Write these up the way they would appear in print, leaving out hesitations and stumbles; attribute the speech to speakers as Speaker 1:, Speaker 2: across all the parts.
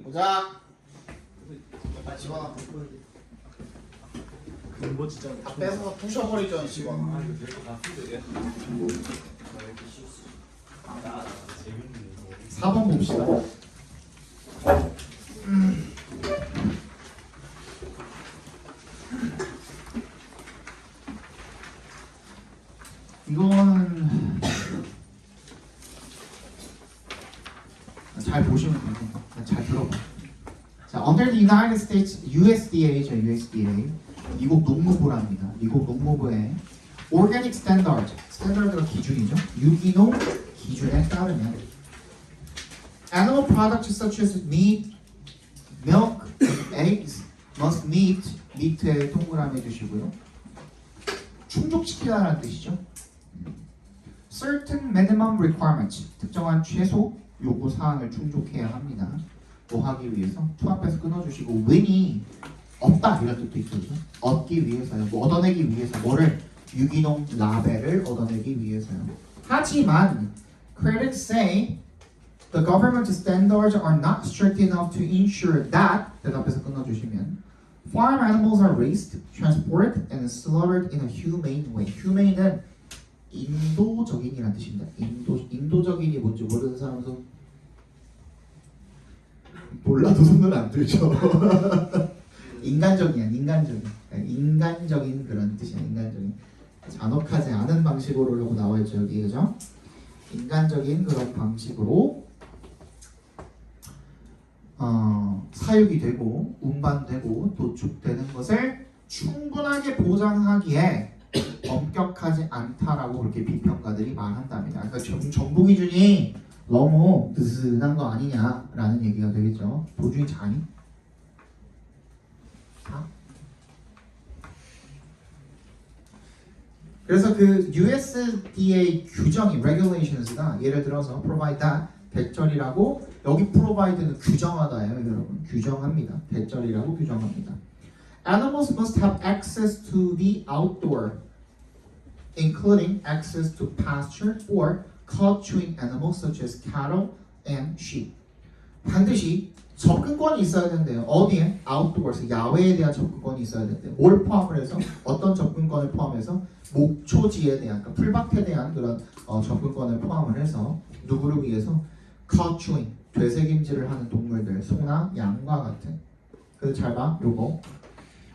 Speaker 1: 보자. 아 집어넣어.
Speaker 2: 뭐 진짜
Speaker 1: 다 빼서 부셔버리죠 집어넣어.
Speaker 2: 아 이거 별거 다 쓰는데
Speaker 1: 4번 봅시다. 이거는 잘 보시면 됩니다. 잘 들어봐. 자, under the United States USDA죠, USDA. 미국 농무부랍니다. 미국 농무부의 Organic Standard, 스탠다드가 기준이죠. 유기농 기준에 따르면 Animal products such as meat, milk, eggs must meet meat에 동그라미 해주시고요. 충족시키다라는 뜻이죠. Certain minimum requirements, 특정한 최소 요구 사항을 충족해야 합니다. 뭐 하기 위해서? to 앞에서 끊어주시고 when이 없다 이런 뜻도 있거든요. 얻기 위해서요. 뭐 얻어내기 위해서 뭐를? 유기농 라벨을 얻어내기 위해서요. 하지만 critics say the government standards are not strict enough to ensure that 대답해서 끊어주시면 farm animals are raised, transported, and slaughtered in a humane way. humane은 인도적인이라는 뜻입니다. 인도적인이 뭔지 모르는 사람은 손 몰라도 손을 안 들죠. 인간적이야, 인간적인 그런 뜻이야, 인간적인. 잔혹하지 않은 방식으로라고 나와있죠 여기, 그죠? 인간적인 그런 방식으로 사육이 되고 운반되고 도축되는 것을 충분하게 보장하기에 엄격하지 않다라고 그렇게 비평가들이 말한답니다. 그러니까 정부 기준이 너무 느슨한 거 아니냐라는 얘기가 되겠죠. 도중에 자니? 그래서 그 USDA 규정이 regulations가 예를 들어서 provide that 대절이라고 여기 provide는 규정하다예요, 여러분. 규정합니다. 대절이라고 규정합니다. Animals must have access to the outdoor, including access to pasture or cud-chewing animals such as cattle and sheep. 반드시 접근권이 있어야 된대요. 어디에? outdoors, 야외에 대한 접근권이 있어야 된대요. 뭘 포함을 해서? 어떤 접근권을 포함해서? 목초지에 대한, 그러니까 풀밭에 대한 그런 접근권을 포함을 해서 누구를 위해서? cud-chewing, 되새김질을 하는 동물들, 소나 양과 같은. 그래서 잘 봐, 요거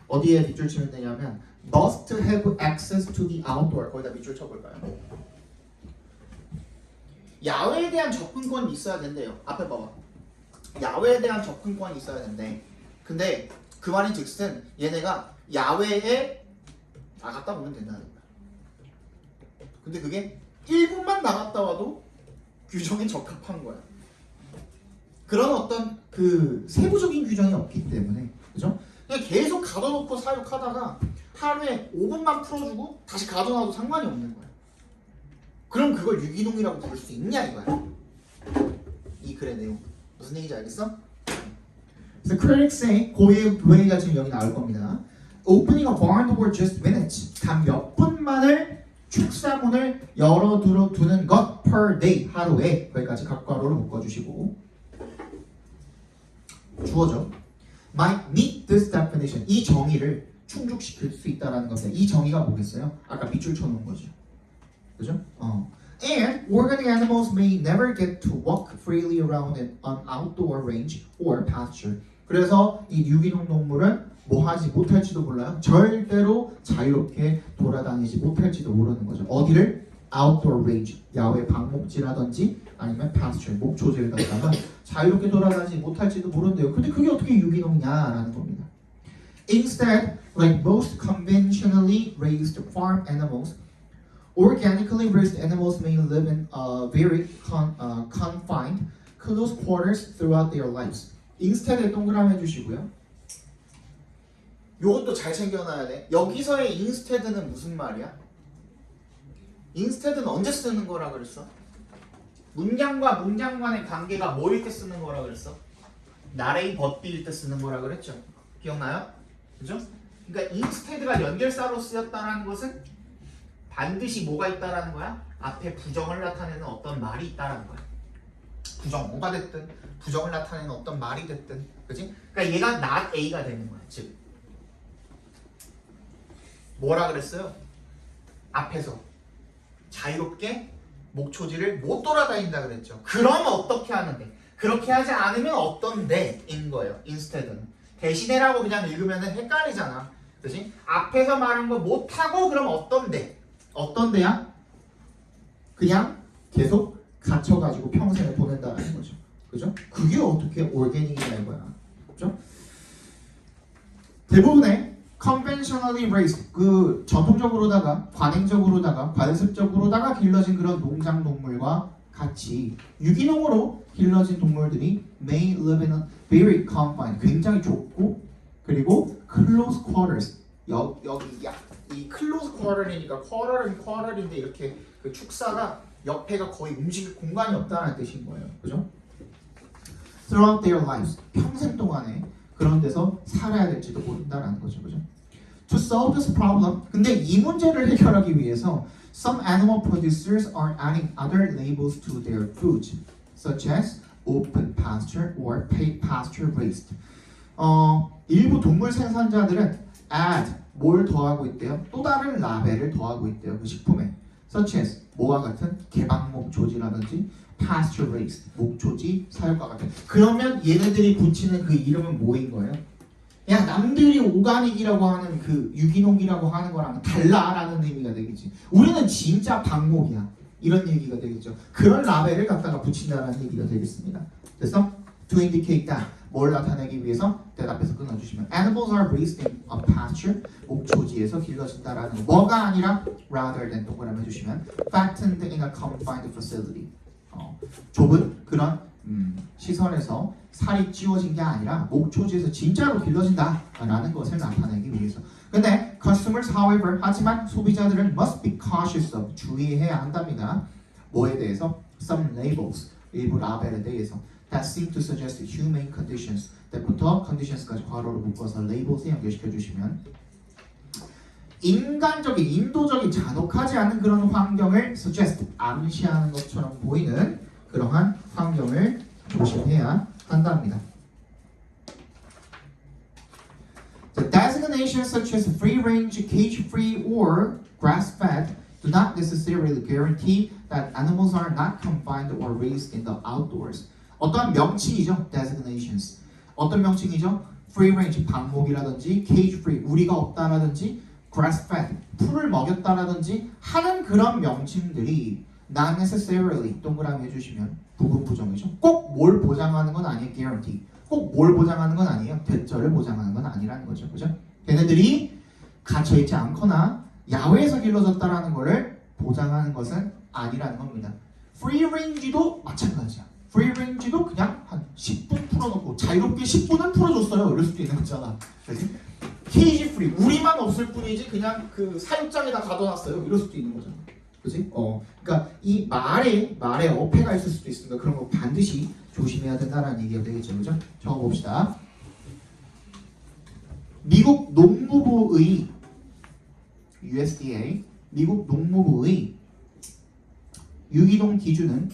Speaker 1: 어디에 밑줄 치면 되냐면 must have access to the outdoor. 거기다 밑줄 쳐볼까요? 야외에 대한 접근권이 있어야 된대요. 앞에 봐봐. 야외에 대한 접근권이 있어야 된대. 근데 그 말인 즉슨 얘네가 야외에 나갔다 오면 된다는 거야. 근데 그게 1분만 나갔다 와도 규정에 적합한 거야. 그런 어떤 그 세부적인 규정이 없기 때문에, 그죠? 그냥 계속 가둬놓고 사육하다가 하루에 5분만 풀어주고 다시 가둬놔도 상관이 없는 거야. 그럼 그걸 유기농이라고 부를 수 있냐 이거야. 이 글의 내용 무슨 얘기인지 알겠어? 그래서 critics say 고의 얘기가 지금 여기 나올 겁니다. Opening a barn door just minutes, 단 몇 분만을 축사문을 열어두는 것 per day, 하루에. 거기까지 각괄호를 묶어주시고 주어져 might meet this definition, 이 정의를 충족시킬 수 있다는 건데 이 정의가 뭐겠어요? 아까 밑줄 쳐놓은 거죠. 그죠? And organic animals may never get to walk freely around an outdoor range or pasture. 그래서 이 유기농 동물은 뭐 하지 못할지도 몰라요. 절대로 자유롭게 돌아다니지 못할지도 모르는 거죠. 어디를? outdoor range, 야외 방목지라든지 아니면 pasture, 목초지를 갖다가 자유롭게 돌아다니지 못할지도 모른대요. 근데 그게 어떻게 유기농이냐라는 겁니다. Instead, like most conventionally raised farm animals, organically raised animals may live in very confined, close quarters throughout their lives. Instead에 동그라미 해주시고요. 요것도 잘 챙겨놔야 돼. 여기서의 instead는 무슨 말이야? instead는 언제 쓰는 거라 그랬어? 문장과 문장 간의 관계가 뭐일 때 쓰는 거라 그랬어? 나레이 벗비일 때 쓰는 거라 그랬죠? 기억나요? 그죠? 그러니까 instead가 연결사로 쓰였다는 것은 반드시 뭐가 있다라는 거야? 앞에 부정을 나타내는 어떤 말이 있다라는 거야. 부정어가 됐든 부정을 나타내는 어떤 말이 됐든, 그지? 그러니까 얘가 not A가 되는 거야. 즉 뭐라 그랬어요? 앞에서 자유롭게 목초지를 못 돌아다닌다 그랬죠. 그럼 어떻게 하는데? 그렇게 하지 않으면 어떤데?인 거예요. instead는 대신에라고 그냥 읽으면 헷갈리잖아. 그지? 앞에서 말한 거 못하고 그럼 어떤데? 어떤데야? 그냥 계속 갇혀가지고 평생을 보낸다는 거죠. 그죠? 그게 어떻게 올게닉이냐 이거야. 그죠? 대부분의 conventionally raised, 그 전통적으로다가 관행적으로다가 관습적으로다가 길러진 그런 농장 동물과 같이 유기농으로 길러진 동물들이 may live in a very confined, 굉장히 좁고 그리고 close quarters, 여기 이 close quarter이니까 quarter인데 이렇게 그 축사가 옆에가 거의 움직일 공간이 없다는 뜻인 거예요. 그죠? throughout their lives, 평생 동안에 그런 데서 살아야 될지도 모른다라는 거죠. 그죠? To solve this problem, 근데 이 문제를 해결하기 위해서 some animal producers are adding other labels to their foods, such as open pasture or paid pasture raised. 일부 동물 생산자들은 add, 뭘 더하고 있대요? 또 다른 라벨을 더하고 있대요. 그 식품에. such as, 뭐와 같은? 개방목초지라든지 pasture raised, 목초지 사육과 같은. 그러면 얘네들이 붙이는 그 이름은 뭐인 거예요? 야, 남들이 오가닉이라고 하는 그 유기농이라고 하는 거랑 달라라는 의미가 되겠지. 우리는 진짜 방목이야. 이런 얘기가 되겠죠. 그런 라벨을 갖다가 붙인다는 얘기가 되겠습니다. 됐어? To indicate that. 뭘 나타내기 위해서 대답해서 끊어주시면 Animals are raised in a pasture. 목초지에서 길러진다라는 거. 뭐가 아니라 rather than 동그라미 해주시면 fattened in a confined facility. 좁은 그런 시설에서 살이 찌워진 게 아니라 목초지에서 진짜로 길러진다라는 것을 나타내기 위해서. 근데 customers, however, 하지만 소비자들은 must be cautious of, 주의해야 한답니다. 뭐에 대해서? Some labels, 일부 라벨에 대해서 that seem to suggest humane conditions. 때부터 conditions까지 괄호로 묶어서 labels에 연결시켜 주시면 인간적인, 인도적인, 잔혹하지 않은 그런 환경을 suggest, 암시하는 것처럼 보이는 그러한 환경을 조심해야 한답니다. The designations such as free-range, cage-free, or grass-fed do not necessarily guarantee that animals are not confined or raised in the outdoors. 어떤 명칭이죠, designations. 어떤 명칭이죠? free-range, 방목이라든지 cage-free, 우리가 없다라든지 grass-fed, 풀을 먹였다라든지 하는 그런 명칭들이 not necessarily 동그라미 해주시면 부분 부정이죠. 꼭 뭘 보장하는 건 아니에요. guarantee. 꼭 뭘 보장하는 건 아니에요. 대절을 보장하는 건 아니라는 거죠. 그죠? 걔네들이 갇혀있지 않거나 야외에서 길러졌다라는 거를 보장하는 것은 아니라는 겁니다. free range도 마찬가지야. free range도 그냥 한 10분 풀어놓고 자유롭게 10분을 풀어줬어요. 이럴 수도 있는 거잖아. 그지? 케이지 프리, 우리만 없을 뿐이지 그냥 그 사육장에다 가둬놨어요. 이럴 수도 있는 거잖아. 그지? 그러니까 이 말에 어폐가 있을 수도 있으니까 그런 거 반드시 조심해야 된다는 얘기가 되겠죠, 그죠? 적어봅시다. 미국 농무부의 USDA, 미국 농무부의 유기농 기준은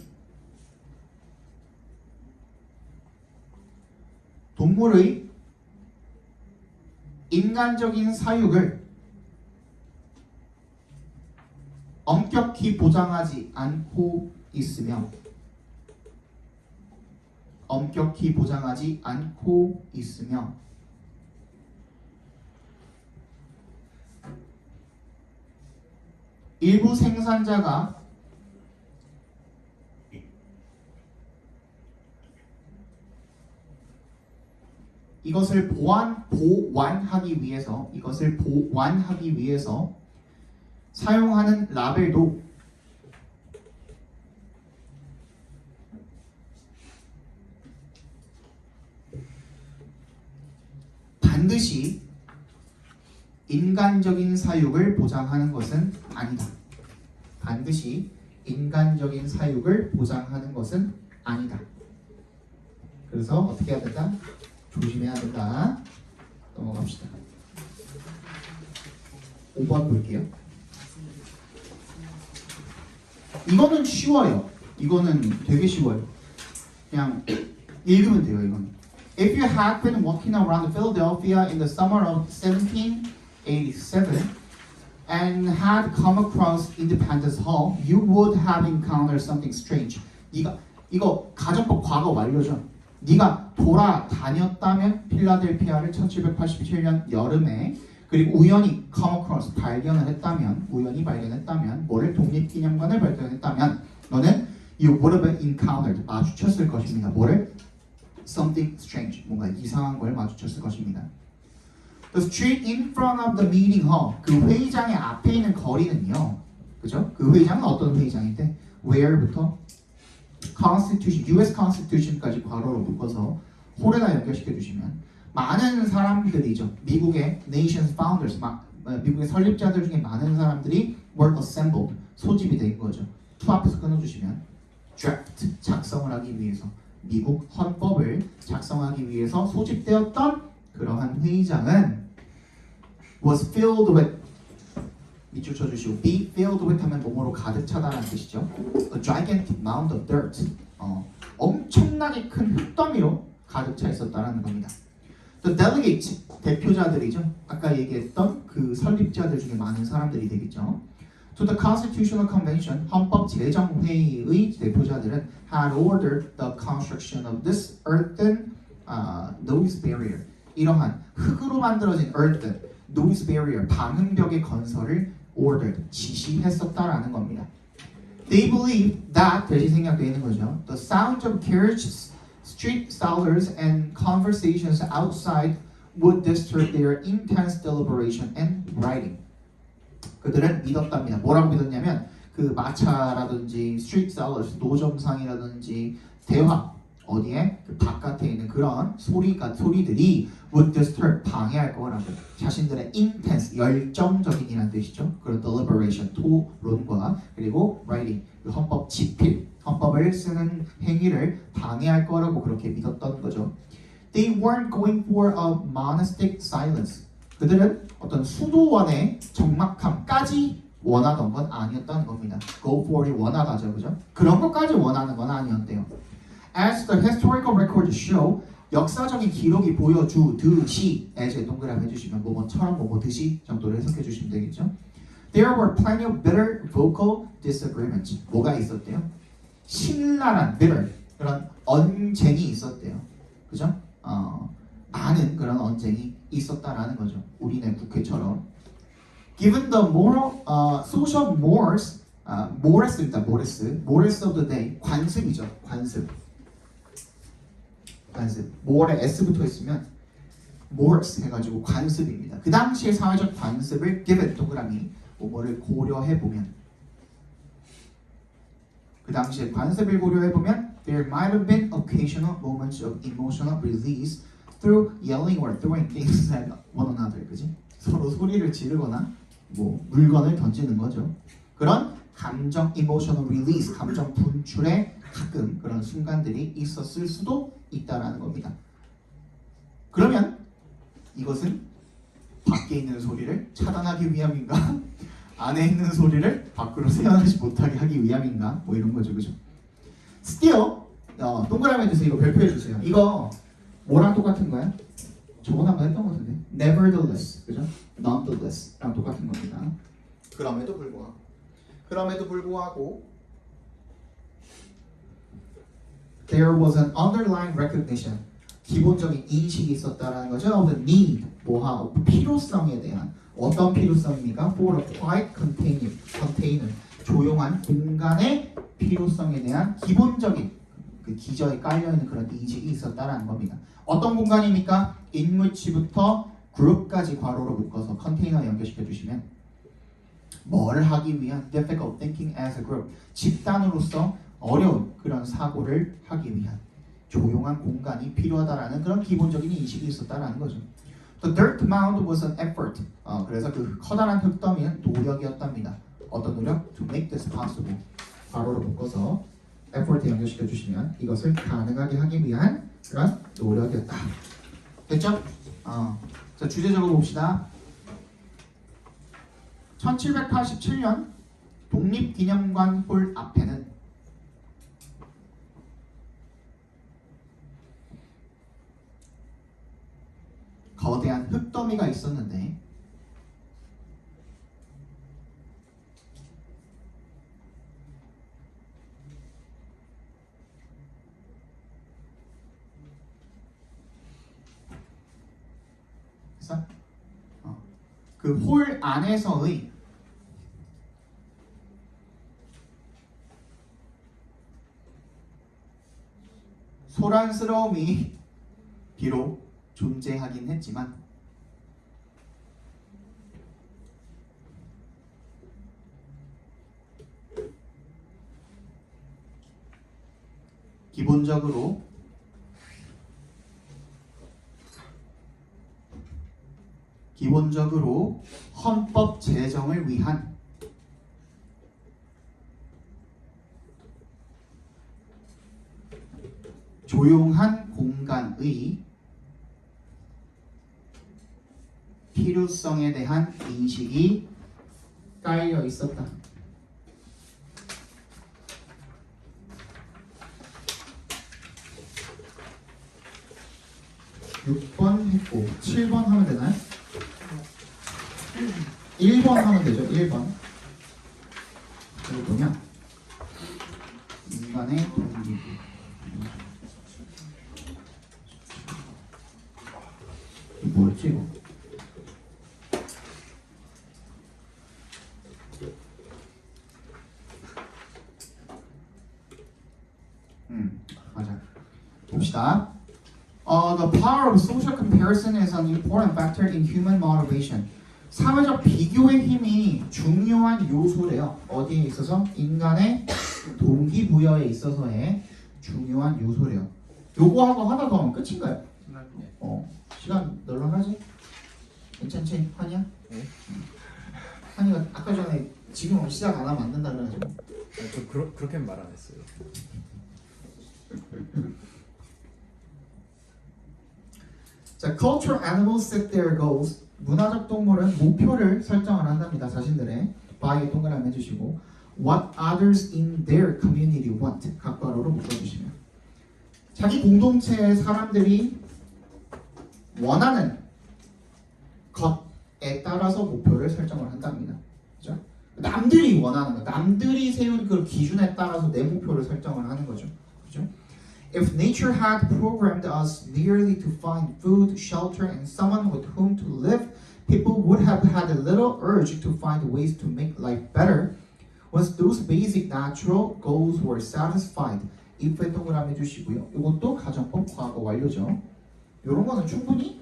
Speaker 1: 동물의 인간적인 사육을 엄격히 보장하지 않고 있으며 일부 생산자가 이것을 보완하기 위해서 사용하는 라벨도 반드시 인간적인 사육을 보장하는 것은 아니다. 반드시 인간적인 사육을 보장하는 것은 아니다. 그래서 어떻게 해야 된다? 조심해야 된다. 넘어갑시다. 5번 볼게요. 이거는 쉬워요. 이거는 되게 쉬워요. 그냥 읽으면 돼요. 이건. If you had been walking around Philadelphia in the summer of 1787 and had come across Independence Hall, you would have encountered something strange. 네가 이거 가정법 과거 완료죠. 네가 돌아다녔다면 필라델피아를 1787년 여름에 그리고 우연히 come across 우연히 발견했다면 뭐를 독립기념관을 발견했다면 너는 you would have encountered 마주쳤을 것입니다. 뭐를? Something strange 뭔가 이상한 걸 마주쳤을 것입니다. The street in front of the meeting hall 그 회의장의 앞에 있는 거리는요. 그죠? 그 회의장은 어떤 회의장인데 where부터 Constitution, U.S. Constitution까지 괄호로 묶어서 홀에다 연결시켜 주시면 많은 사람들이죠. 미국의 Nation's Founders, 미국의 설립자들 중에 많은 사람들이 were assembled, 소집이 된 거죠. to 앞에서 끊어주시면 draft, 작성을 하기 위해서 미국 헌법을 작성하기 위해서 소집되었던 그러한 회의장은 was filled with 밑줄 쳐주시고 be filled with 하면 뭐뭐로 가득 차다라는 뜻이죠. A gigantic mound of dirt. 엄청나게 큰 흙더미로 가득 차 있었다라는 겁니다. The delegates 대표자들이죠. 아까 얘기했던 그 설립자들 중에 많은 사람들이 되겠죠. To the Constitutional Convention 헌법 제정 회의의 대표자들은 had ordered the construction of this earthen noise barrier. 이러한 흙으로 만들어진 earthen noise barrier 방음벽의 건설을 ordered 지시했었다라는 겁니다. They believed that 대신 생각되어 있는 거죠. The sound of carriages, street sellers, and conversations outside would disturb their intense deliberation and writing. 그들은 믿었답니다. 뭐라고 믿었냐면 그 마차라든지 스트리트 셀러스 노점상이라든지 대화 어디에 그 바깥에 있는 그런 소리들이 would disturb 방해할 거라고 자신들의 intense 열정적인이라는 뜻이죠. 그런 deliberation 토론과 그리고 writing 그 헌법 집필 헌법을 쓰는 행위를 방해할 거라고 그렇게 믿었던 거죠. They weren't going for a monastic silence. 그들은 어떤 수도원의 적막함까지 원하던 건 아니었다는 겁니다. Go for이 원하다죠, 그죠? 그런 것까지 원하는 건 아니었대요. As the historical records show, 역사적인 기록이 보여주듯이 as 동그라미 해주시면 뭐뭐처럼 뭐뭐듯이 정도로 해석해 주시면 되겠죠. There were plenty of bitter vocal disagreements. 뭐가 있었대요? 신랄한 bitter 그런 언쟁이 있었대요. 그죠? 많은 그런 언쟁이 있었다라는 거죠. 우리네 국회처럼. Given the moral, social mores, mores입니다. mores of the day, 관습이죠. 관습. more에 s부터 있으면 mores 해가지고 관습입니다. 그 당시의 사회적 관습을 given 동그라미 뭐를 고려해 보면 그 당시의 관습을 고려해 보면 there might have been occasional moments of emotional release through yelling or throwing things at one another. 그지? 서로 소리를 지르거나 뭐 물건을 던지는 거죠. 그런 감정 emotional release, 감정 분출에 가끔 그런 순간들이 있었을 수도 있다라는 겁니다. 그러면 이것은 밖에 있는 소리를 차단하기 위함인가? 안에 있는 소리를 밖으로 새어나지 못하게 하기 위함인가? 뭐 이런 거죠, 그죠? Still, 동그라미 해주세요. 이거 별표해 주세요. 이거 뭐랑 똑같은 거야? 저번 한번 했던 것 같은데. Nevertheless, 그죠? Nonetheless랑 똑같은 겁니다. 그럼에도 불구하고 there was an underlying recognition 기본적인 인식이 있었다라는 거죠. of the need 뭐하 필요성에 대한 어떤 필요성입니까? for a quiet container 조용한 공간의 필요성에 대한 기본적인 그 기저에 깔려 있는 그런 인식이 있었다라는 겁니다. 어떤 공간입니까? in which부터 group까지 괄호로 묶어서 컨테이너 연결시켜 주시면 뭘 하기 위한 difficult thinking as a group 집단으로서 어려운 그런 사고를 하기 위한 조용한 공간이 필요하다라는 그런 기본적인 인식이 있었다라는 거죠. The dirt mound was an effort. 그래서 그 커다란 흙더미는 노력이었답니다. 어떤 노력? To make this possible. 괄호로 묶어서 effort에 연결시켜 주시면 이것을 가능하게 하기 위한 그런 노력이었다. 됐죠? 자 주제적으로 봅시다. 1787년 독립기념관 홀 앞에는 거대한 흙더미가 있었는데 그 홀 안에서의 소란스러움이 비록 존재하긴 했지만 기본적으로 헌법 제정을 위한 조용한 공간의 필요성에 대한 인식이 깔려 있었다. 6번 했고 7번 하면 되나요? 1번 하면 되죠. 1번. 이거 뭐냐? 인간의 동기부. 이거 뭐였지 이거? 맞아. 봅시다. The power of social comparison is an important factor in human motivation. 사회적 비교의 힘이 중요한 요소래요. 어디에 있어서? 인간의 동기부여에 있어서의 중요한 요소래요. 요거하고 하나 더 하면 끝인가요? 시간 널널하지? 괜찮지? 환이야?
Speaker 2: 네.
Speaker 1: 환이가 아까 전에 지금 시작 안 하면 안 된다 그래가지고
Speaker 2: 저 그렇게는 말 안 했어요.
Speaker 1: 자, cultural animals set their goals. 문화적 동물은 목표를 설정을 한답니다. 자신들의 by 동그라미 해주시고 what others in their community want 각괄호로 묶어주시면 자기 공동체의 사람들이 원하는 것에 따라서 목표를 설정을 한답니다. 그죠? 남들이 원하는 것, 남들이 세운 그 기준에 따라서 내 목표를 설정을 하는 거죠. 그죠? If nature had programmed us merely to find food, shelter, and someone with whom to live, people would have had a little urge to find ways to make life better. Once those basic natural goals were satisfied, if에 동그라미 해주시고요. 이것도 가정법 과거 완료죠. 이런 거는 충분히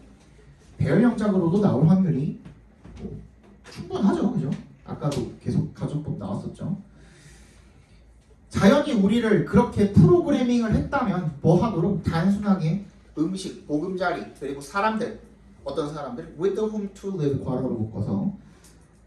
Speaker 1: 배열 영작으로도 나올 확률이 충분하죠, 그죠? 아까도 계속 가정법 나왔었죠. 자연이 우리를 그렇게 프로그래밍을 했다면 뭐 하도록 단순하게 음식, 보금자리, 그리고 사람들, 어떤 사람들 with whom to live 괄호로 묶어서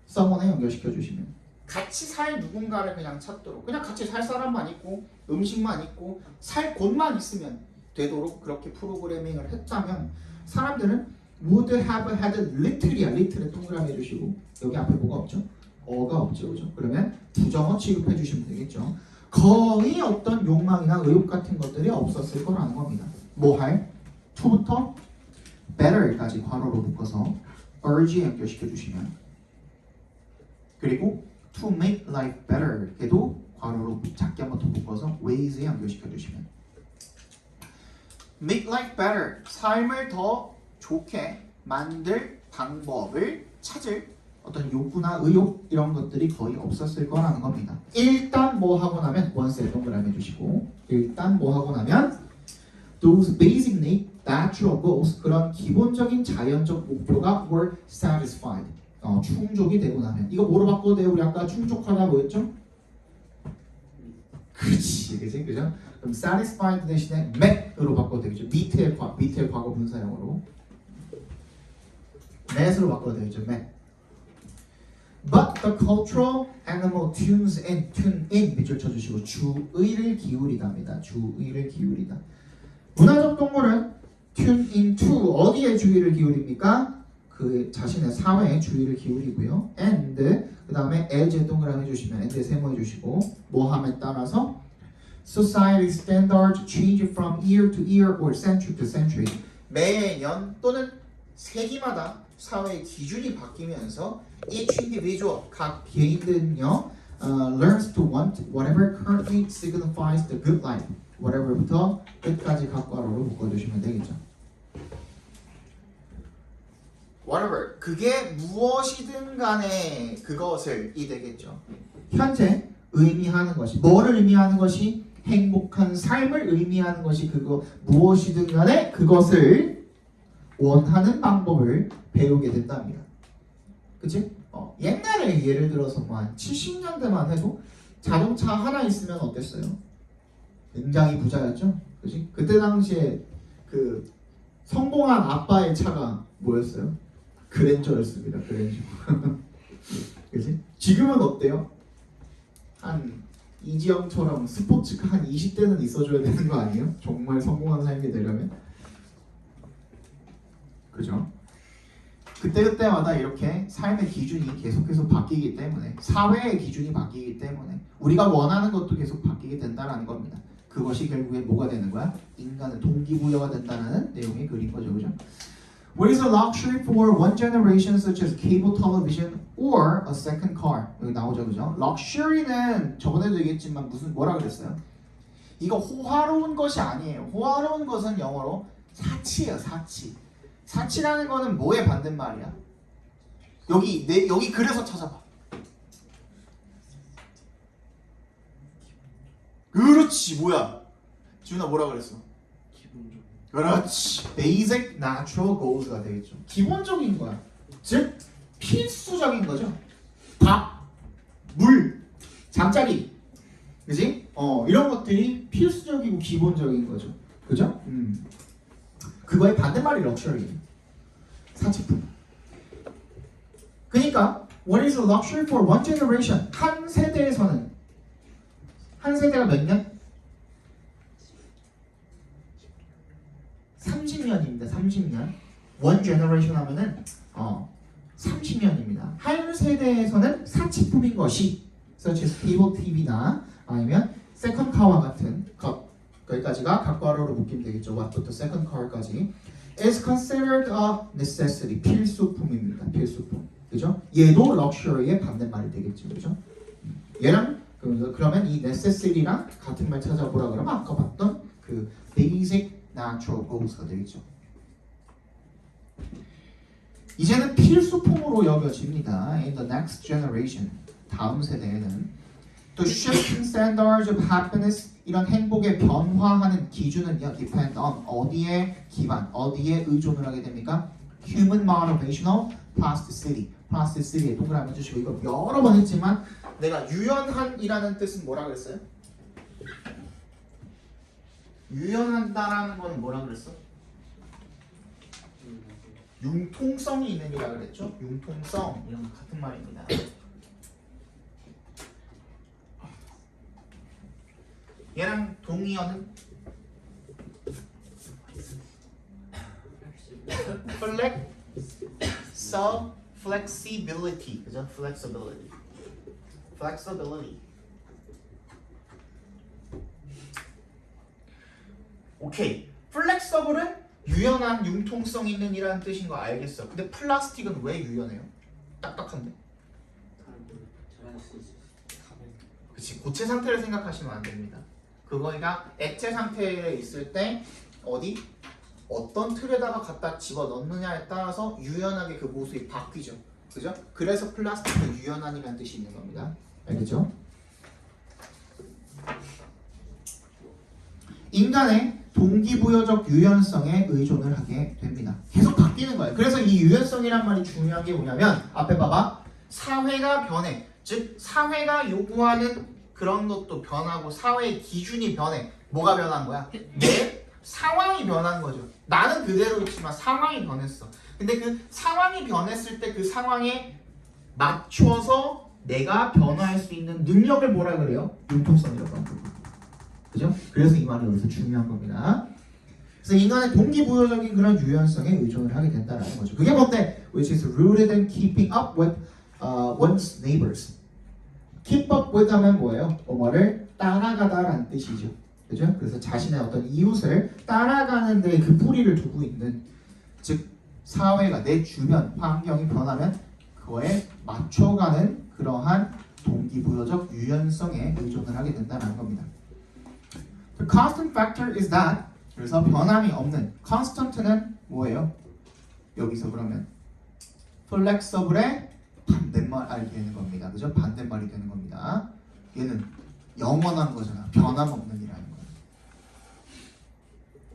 Speaker 1: someone에 연결시켜 주시면 같이 살 누군가를 그냥 찾도록 그냥 같이 살 사람만 있고 음식만 있고 살 곳만 있으면 되도록 그렇게 프로그래밍을 했다면 사람들은 would have had little이야. little에 동그라미 해주시고 여기 앞에 뭐가 없죠? 어가 없죠, 그죠? 그러면 부정어 취급해 주시면 되겠죠. 거의 어떤 욕망이나 의욕 같은 것들이 없었을 거라는 겁니다. 뭐 할? to부터 better까지 괄호로 묶어서 urge에 연결시켜 주시면 그리고 to make life better 에도 괄호로 작게 한번 더 묶어서 ways에 연결시켜 주시면 make life better 삶을 더 좋게 만들 방법을 찾을 어떤 욕구나 의욕 이런 것들이 거의 없었을 거라는 겁니다. 일단 뭐 하고 나면 원스에 동그라미 해주시고 일단 뭐 하고 나면 those basic natural goals 그런 기본적인 자연적 목표가 were satisfied 충족이 되고 나면 이거 뭐로 바꿔도 돼요? 우리 아까 충족하다 뭐였죠? 그치 그죠? 그럼 satisfied 대신에 met으로 바꿔도 되겠죠? 밑에 과거 분사형으로 met으로 바꿔도 되겠죠? met But the cultural animal tunes in, tune in 밑줄 쳐주시고 주의를 기울이다입니다. 주의를 기울이다. 문화적 동물은 tune into 어디에 주의를 기울입니까? 그 자신의 사회에 주의를 기울이고요. And 그 다음에 as에 동그라미 해주시면 and에 세모 해주시고 뭐함에 따라서 society standards change from year to year or century to century 매년 또는 세기마다 사회의 기준이 바뀌면서 each individual 각 개인들은요 learns to want whatever currently signifies the good life. whatever부터 끝까지 각 괄호로 묶어주시면 되겠죠. whatever 그게 무엇이든 간에 그것을 이 되겠죠. 현재 의미하는 것이 뭐를 의미하는 것이 행복한 삶을 의미하는 것이 그거 무엇이든 간에 그것을 원하는 방법을 배우게 된답니다. 그치? 옛날에 예를 들어서 한 70년대만 해도 자동차 하나 있으면 어땠어요? 굉장히 부자였죠? 그치? 그때 당시에 그 성공한 아빠의 차가 뭐였어요? 그랜저였습니다. 그랜저. 그치? 지금은 어때요? 한 이지영처럼 스포츠카 한 20대는 있어줘야 되는 거 아니에요? 정말 성공한 삶이 되려면. 그죠? 그때그때마다 이렇게 삶의 기준이 계속해서 바뀌기 때문에 사회의 기준이 바뀌기 때문에 우리가 원하는 것도 계속 바뀌게 된다는 겁니다. 그것이 결국에 뭐가 되는 거야? 인간의 동기부여가 된다는 내용이 그린 거죠. 그죠? What is a luxury for one generation such as cable television or a second car? 여기 나오죠. 그죠? luxury는 저번에도 얘기했지만 뭐라 그랬어요? 이거 호화로운 것이 아니에요. 호화로운 것은 영어로 사치예요. 사치. 사치라는 거는 뭐의 반대말이야? 여기 그래서 찾아봐. 그렇지. 뭐야? 지훈아 뭐라 그랬어?
Speaker 2: 기본적으로.
Speaker 1: 그렇지. Basic natural goals가 되겠죠. 기본적인 거야. 즉 필수적인 거죠. 밥, 물, 잠자리, 그지? 이런 것들이 필수적이고 기본적인 거죠. 그죠? 그거의 반대말이 럭셔리. 사치품. 그러니까 what is a luxury for one generation? 한 세대에서는 한 세대가 몇 년? 30년입니다. 30년. one generation 하면은 30년입니다. 한 세대에서는 사치품인 것이 such as cable TV나 아니면 second car와 같은 거기까지가 각괄호로 묶이면 되겠죠. what부터 second car까지 is considered a necessity. 필수품입니다. 필수품. 그죠? 얘도 luxury의 반대말이 되겠죠. 그죠? 얘랑 그러면 이 necessity랑 같은 말 찾아보라 그러면 아까 봤던 그 basic natural goals가 되겠죠. 이제는 필수품으로 여겨집니다. In the next generation, 다음 세대에는 The shifting standards of happiness, 이런 행복의 변화하는 기준은요, depend on 어디에 기반, 어디에 의존을 하게 됩니까? Human motivational plasticity. plasticity에 동그라미 주시고 이거 여러 번 했지만 내가 유연한이라는 뜻은 뭐라 그랬어요? 유연하다라는 건 뭐라 그랬어? 융통성이 있는 이라 그랬죠? 융통성 이런 거 같은 말입니다. 얘랑 동의어는 flexibility, 그죠? flexibility. 오케이. flexible은 유연한, 융통성 있는 이라는 뜻인 거 알겠어. 근데 플라스틱은 왜 유연해요? 딱딱한데? 그치. 고체 상태를 생각하시면 안 됩니다. 그거가 액체 상태에 있을 때 어떤 틀에다가 갖다 집어넣느냐에 따라서 유연하게 그 모습이 바뀌죠. 그죠? 그래서 플라스틱은 유연한이라는 뜻이 있는 겁니다. 알겠죠? 인간의 동기부여적 유연성에 의존을 하게 됩니다. 계속 바뀌는 거예요. 그래서 이 유연성이란 말이 중요한 게 뭐냐면 앞에 봐봐. 사회가 변해. 즉 사회가 요구하는 그런 것도 변하고 사회의 기준이 변해. 뭐가 변한 거야? 내 상황이 변한 거죠. 나는 그대로 있지만 상황이 변했어. 근데 그 상황이 변했을 때 그 상황에 맞춰서 내가 변화할 수 있는 능력을 뭐라 그래요? 융통성이라고 합니다. 그죠? 그래서 이 말이 여기서 중요한 겁니다. 그래서 인간의 동기부여적인 그런 유연성에 의존을 하게 된다는 거죠. 그게 뭔데? Which is rooted in keeping up with one's neighbors. Keep up with 하면 뭐예요? 뭐를 따라가다라는 뜻이죠. 그죠? 그래서 자신의 어떤 이웃을 따라가는 데 그 뿌리를 두고 있는, 즉 사회가 내 주변 환경이 변하면 그거에 맞춰가는 그러한 동기부여적 유연성에 의존을 하게 된다는 겁니다. The constant factor is that 그래서 변함이 없는 constant는 뭐예요? 여기서 그러면 flexible의 반대말이 되는 겁니다. 그죠? 반대말이 되는 겁니다. 얘는 영원한 거잖아. 변함없는 이라는 거야.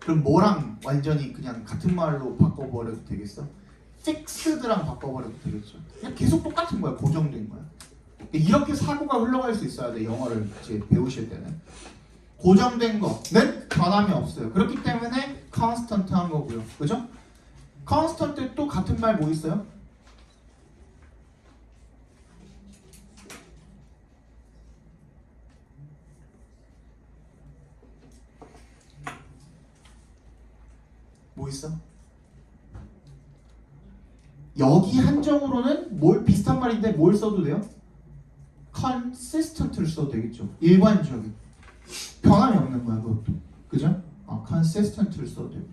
Speaker 1: 그럼 뭐랑 완전히 그냥 같은 말로 바꿔버려도 되겠어? fixed랑 바꿔버려도 되겠죠. 그냥 계속 똑같은 거야. 고정된 거야. 이렇게 사고가 흘러갈 수 있어야 돼. 영어를 이제 배우실 때는. 고정된 거는 변함이 없어요. 그렇기 때문에 constant한 거고요. 그죠? constant 또 같은 말 뭐 있어요? 뭐 있어? 여기 한정으로는 뭘 비슷한 말인데 뭘 써도 돼요? consistent를 써도 되겠죠. 일관적인. 변함이 없는 거야 그것도. 그죠? consistent를 써도 되고.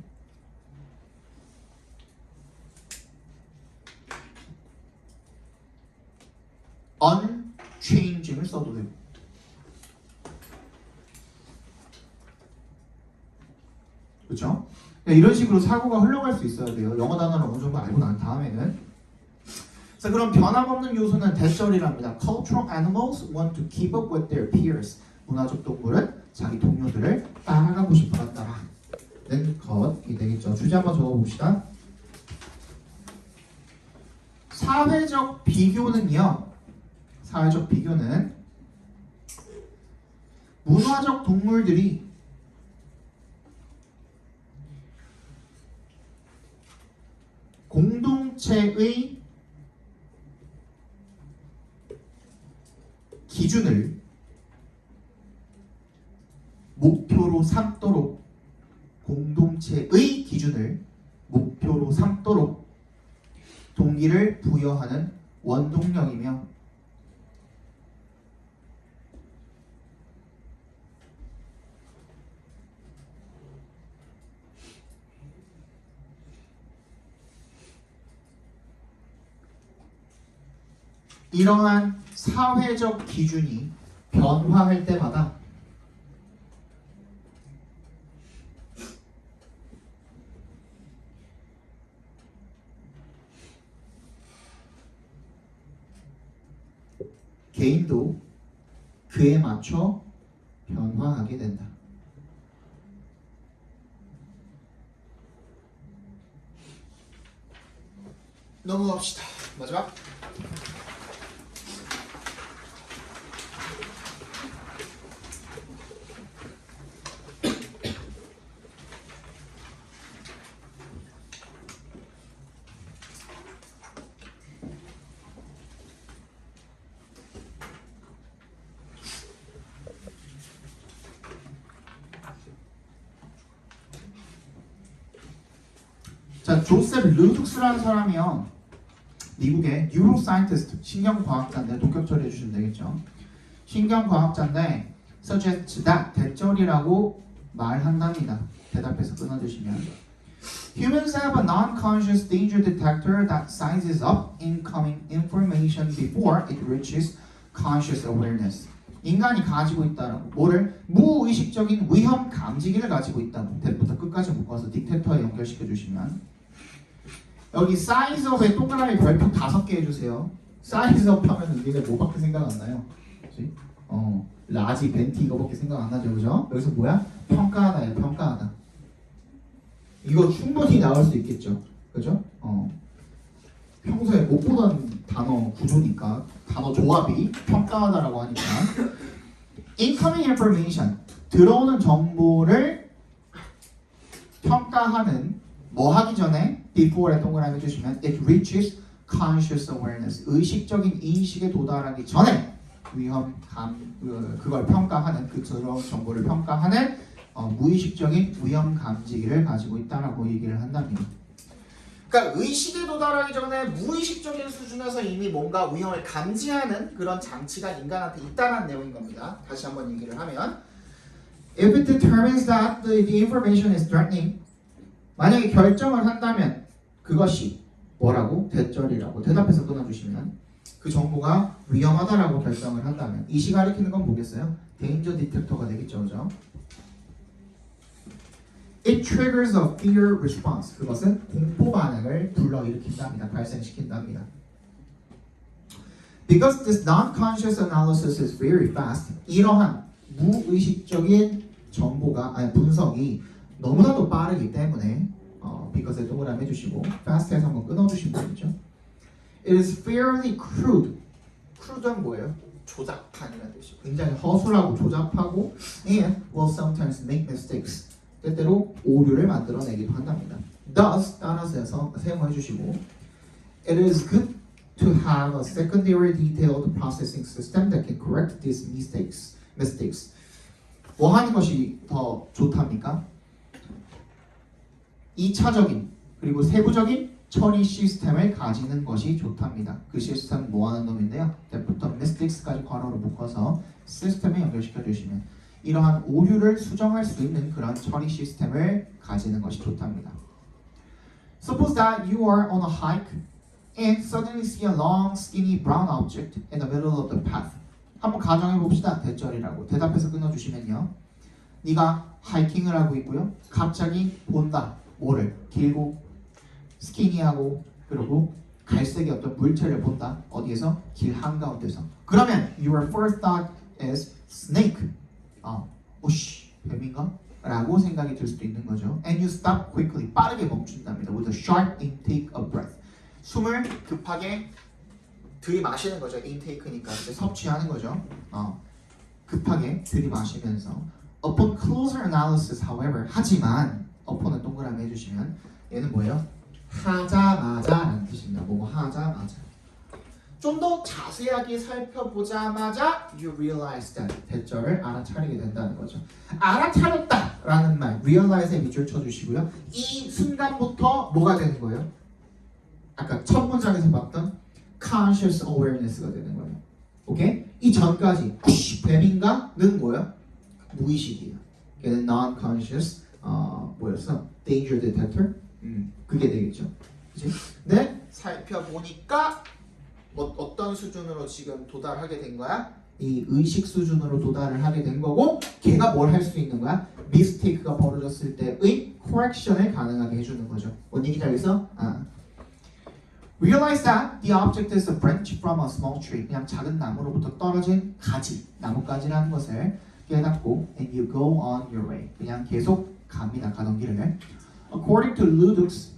Speaker 1: unchanging을 써도 되고. 그렇죠? 이런 식으로 사고가 흘러갈 수 있어야 돼요. 영어 단어를 어느 정도 알고 난 다음에는. 자, 그럼 변함없는 요소는 대절이랍니다. Cultural animals want to keep up with their peers. 문화적 동물은 자기 동료들을 따라가고 싶어한다는 것이 되겠죠. 주제 한번 적어봅시다. 사회적 비교는요. 사회적 비교는 문화적 동물들이 공동체의 기준을 목표로 삼도록 공동체의 기준을 목표로 삼도록 동기를 부여하는 원동력이며 이러한 사회적 기준이 변화할 때마다 개인도 그에 맞춰 변화하게 된다. 넘어갑시다. 마지막. 자, 조셉 루tuk스라는 사람이요. 미국의 뉴로사이언티스트, 신경과학자인데 독격 처리해 주시면 되겠죠. 신경과학자인데 suggest that 대절이라고 말한답니다. 대답해서 끊어주시면 Humans have a non-conscious danger detector that sizes up incoming information before it reaches conscious awareness. 인간이 가지고 있다라고 뭐를 무의식적인 위험 감지기를 가지고 있다고. 대부터 끝까지 묶어서 딕테터에 연결시켜 주시면 여기 size up에 동그라미 별표 5개 해주세요. size up 하면은 니네 뭐밖에 생각 안 나요? 그치? 라지, 벤티 이거밖에 생각 안 나죠, 그죠? 여기서 뭐야? 평가하다예요, 평가하다. 이거 충분히 나올 수 있겠죠, 그죠? 평소에 못 보던 단어 구조니까 단어 조합이 평가하다라고 하니까 incoming information 들어오는 정보를 평가하는 뭐 하기 전에 before에 동그라미 해주시면 it reaches conscious awareness 의식적인 인식에 도달하기 전에 그걸 평가하는 그 들어온 정보를 평가하는 무의식적인 위험 감지기를 가지고 있다라고 얘기를 한답니다. 그러니까 의식에 도달하기 전에 무의식적인 수준에서 이미 뭔가 위험을 감지하는 그런 장치가 인간한테 있다는 내용인 겁니다. 다시 한번 얘기를 하면 If it determines that the information is threatening 만약에 결정을 한다면 그것이 뭐라고? 대절이라고 대답해서 끊어주시면 그 정보가 위험하다라고 결정을 한다면 이시 가리키는 건 뭐겠어요? 데인저 디텍터가 되겠죠, 그죠? It triggers a fear response. 그것은 공포 반응을 불러일으킨답니다. 발생시킨답니다. Because this non-conscious analysis is very fast. 이러한 무의식적인 정보가 분석이 너무나도 빠르기 때문에 because에 동그라미 해주시고 fast에서 한번 끊어주시면 되겠죠. It is fairly crude. crude는 뭐예요? 조잡한이라는 뜻이죠. 굉장히 허술하고 조잡하고 and will sometimes make mistakes. 때때로 오류를 만들어내기도 한답니다. Thus 따라서 사용해 주시고 It is good to have a secondary detailed processing system that can correct these mistakes. 뭐 하는 것이 더 좋답니까? 2차적인 그리고 세부적인 처리 시스템을 가지는 것이 좋답니다. 그 시스템은 뭐 하는 놈인데요? 때부터 mistakes까지 괄호로 묶어서 시스템에 연결시켜 주시면 이러한 오류를 수정할 수 있는 그런 처리 시스템을 가지는 것이 좋답니다. Suppose that you are on a hike and suddenly see a long, skinny brown object in the middle of the path. 한번 가정해 봅시다. 대절이라고 대답해서 끊어주시면요. 네가 하이킹을 하고 있고요. 갑자기 본다. 뭐를? 길고 스키니하고 그리고 갈색의 어떤 물체를 본다. 어디에서? 길 한가운데서. 그러면 your first thought is snake. 오씨, 뱀인가? 라고 생각이 들 수도 있는 거죠. And you stop quickly. 빠르게 멈춘답니다. With a sharp intake of breath. 숨을 급하게 들이마시는 거죠. intake니까 이제 섭취하는 거죠. 급하게 들이마시면서 upon closer analysis, however, 하지만 upon은 동그라미 해주시면 얘는 뭐예요? 하자마자라는 뜻입니다. 뭐뭐 하자마자. 좀 더 자세하게 살펴보자마자 you realize that 대절을 알아차리게 된다는 거죠. 알아차렸다라는 말 realize에 밑줄 쳐주시고요. 이 순간부터 뭐가 되는 거예요? 아까 첫 문장에서 봤던 conscious awareness가 되는 거예요. 오케이? 이 전까지 뱀인가는 뭐예요? 무의식이에요. 걔는 non-conscious 뭐였어? danger detector? 그게 되겠죠. 그치? 네? 살펴보니까 어떤 수준으로 지금 도달하게 된 거야? 이 의식 수준으로 도달을 하게 된 거고 걔가 뭘 할 수 있는 거야? mistake가 벌어졌을 때의 correction을 가능하게 해주는 거죠. 뭔 얘기인지 알겠어? Realize that the object is a branch from a small tree. 그냥 작은 나무로부터 떨어진 가지, 나뭇가지라는 것을 깨닫고 and you go on your way. 그냥 계속 갑니다. 가던 길을. According to Leduc,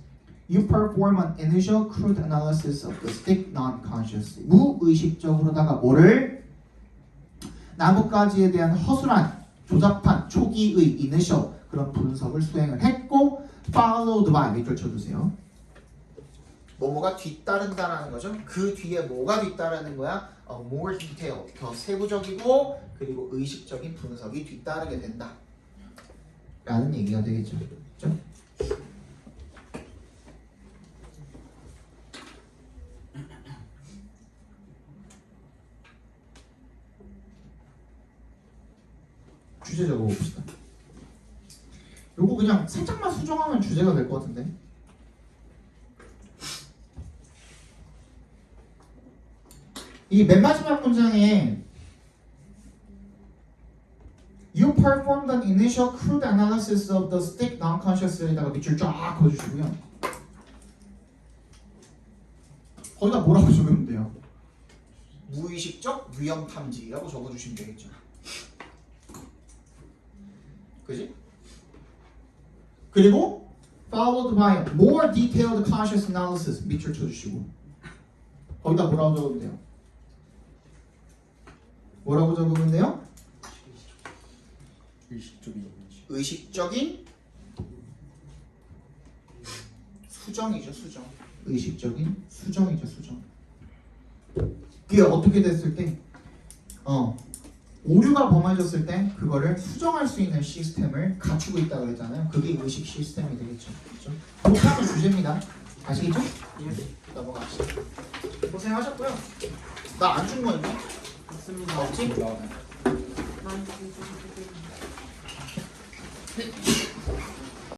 Speaker 1: you perform an initial crude analysis of the stick non-consciously. 무의식적으로다가 뭐를? 나뭇가지에 대한 허술한, 조잡한 초기의 initial 그런 분석을 수행을 했고 followed by 밑줄 쳐주세요. 뭐뭐가 뒤따른다라는 거죠. 그 뒤에 뭐가 뒤따르는 거야? More detail, 더 세부적이고 그리고 의식적인 분석이 뒤따르게 된다. 라는 얘기가 되겠죠. 그렇죠? 주제 적어봅시다. 요거 그냥 살짝만 수정하면 주제가 될 것 같은데. 이 맨 마지막 문장에 You performed an initial crude analysis of the stick non-consciously에다가 밑줄 쫙 그어주시고요. 거기다 뭐라고 적으면 돼요? 무의식적 위험 탐지라고 적어주시면 되겠죠. 그지? 그리고 followed by more detailed conscious analysis 밑줄 쳐주시고 거기다 뭐라고 적으면 돼요? 뭐라고 적으면 돼요? 의식적인 수정이죠. 수정. 의식적인 수정이죠. 수정. 그게 어떻게 됐을 때 오류가 범해졌을 때 그거를 수정할 수 있는 시스템을 갖추고 있다고 그랬잖아요. 그게 의식 시스템이 되겠죠. 그렇죠? 복잡한 주제입니다. 아시겠죠? 예. 넘어갑시다. 고생하셨고요. 나 안 준 거 있니? 없지?
Speaker 3: 난